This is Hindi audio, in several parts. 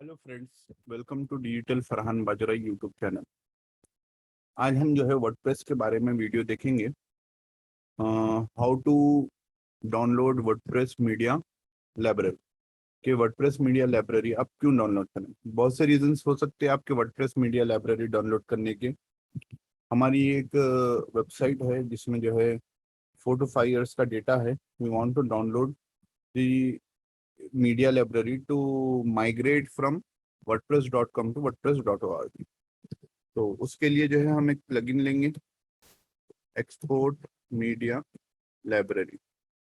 Hello friends, welcome to digital Farhan Bajra YouTube channel. आज हम जो है वर्डप्रेस के बारे में वीडियो देखेंगे। How to download WordPress media library. कि वर्डप्रेस मीडिया लाइब्रेरी आप क्यों डाउनलोड करें। बहुत से रीजंस हो सकते हैं आपके वर्डप्रेस मीडिया लाइब्रेरी डाउनलोड करने के। हमारी एक वेबसाइट है जिसमें जो है 4 to 5 years का डेटा है। We want to download the media library to migrate from wordpress.com to wordpress.org। तो उसके लिए जो है हम एक प्लगइन लेंगे, export media library.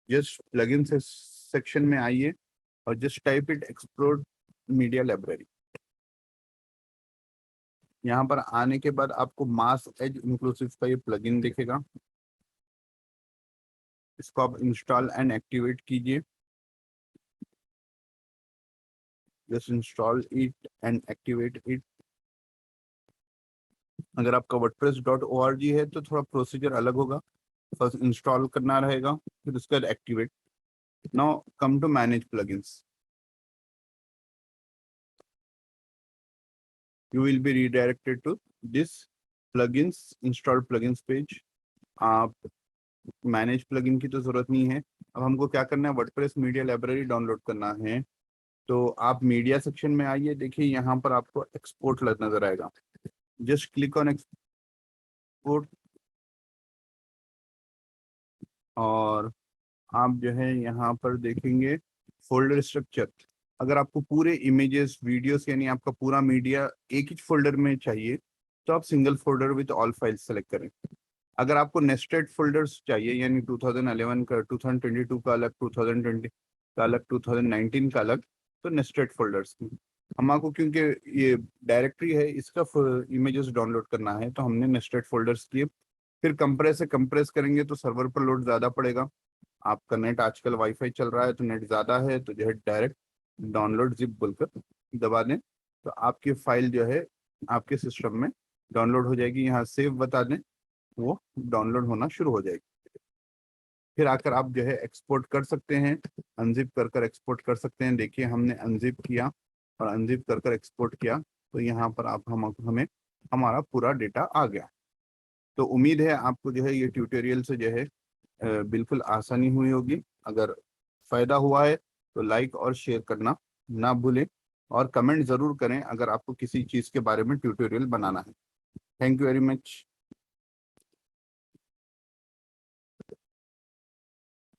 Just plugin से सेक्शन में आइए और just type it export media library. यहाँ पर आने के बाद आपको मास एज इंक्लूसिव का ये प्लगइन दिखेगा। इसको आप इंस्टॉल एंड एक्टिवेट कीजिए। Just install it and activate it. अगर आपका wordpress.org है तो थोड़ा प्रोसीजर अलग होगा। फर्स्ट इंस्टॉल करना रहेगा, फिर उसका activate. Now come to manage plugins. You will be redirected to this plugins install plugins page। आप मैनेज प्लगइन की तो जरूरत नहीं है। अब हमको क्या करना है, वर्डप्रेस मीडिया लाइब्रेरी डाउनलोड करना है। तो आप मीडिया सेक्शन में आइए, देखिए यहाँ पर आपको एक्सपोर्ट नजर आएगा। जस्ट क्लिक ऑन एक्सपोर्ट और आप जो है यहाँ पर देखेंगे फोल्डर स्ट्रक्चर। अगर आपको पूरे इमेजेस वीडियोस यानी आपका पूरा मीडिया एक ही फोल्डर में चाहिए तो आप single folder with all files select करें। अगर आपको नेस्टेड फोल्डर्स चाहिए यानी 2011 का, 2022 का अलग, 2020 का अलग, 2019 का अलग, तो नेस्टेड फोल्डर्स। हमको क्योंकि ये डायरेक्टरी है इसका इमेजेस डाउनलोड करना है तो हमने नेस्टेड फोल्डर्स किए। फिर कंप्रेस से कंप्रेस करेंगे तो सर्वर पर लोड ज़्यादा पड़ेगा। आपका नेट आजकल वाईफाई चल रहा है तो नेट ज़्यादा है तो जो है डायरेक्ट डाउनलोड जिप बोलकर दबा दें तो आपकी फाइल जो है आपके सिस्टम में डाउनलोड हो जाएगी। यहाँ सेव बता दें, वो डाउनलोड होना शुरू हो जाएगी। फिर आकर आप जो है एक्सपोर्ट कर सकते हैं, अनजिप कर कर एक्सपोर्ट कर सकते हैं। देखिए हमने अनजिप किया और अनजिप कर कर एक्सपोर्ट किया तो यहाँ पर आप हमें हमारा पूरा डेटा आ गया। तो उम्मीद है आपको जो है ये ट्यूटोरियल से जो है बिल्कुल आसानी हुई होगी। अगर फायदा हुआ है तो लाइक और शेयर करना ना भूलें और कमेंट ज़रूर करें अगर आपको किसी चीज़ के बारे में ट्यूटोरियल बनाना है। Thank you very much.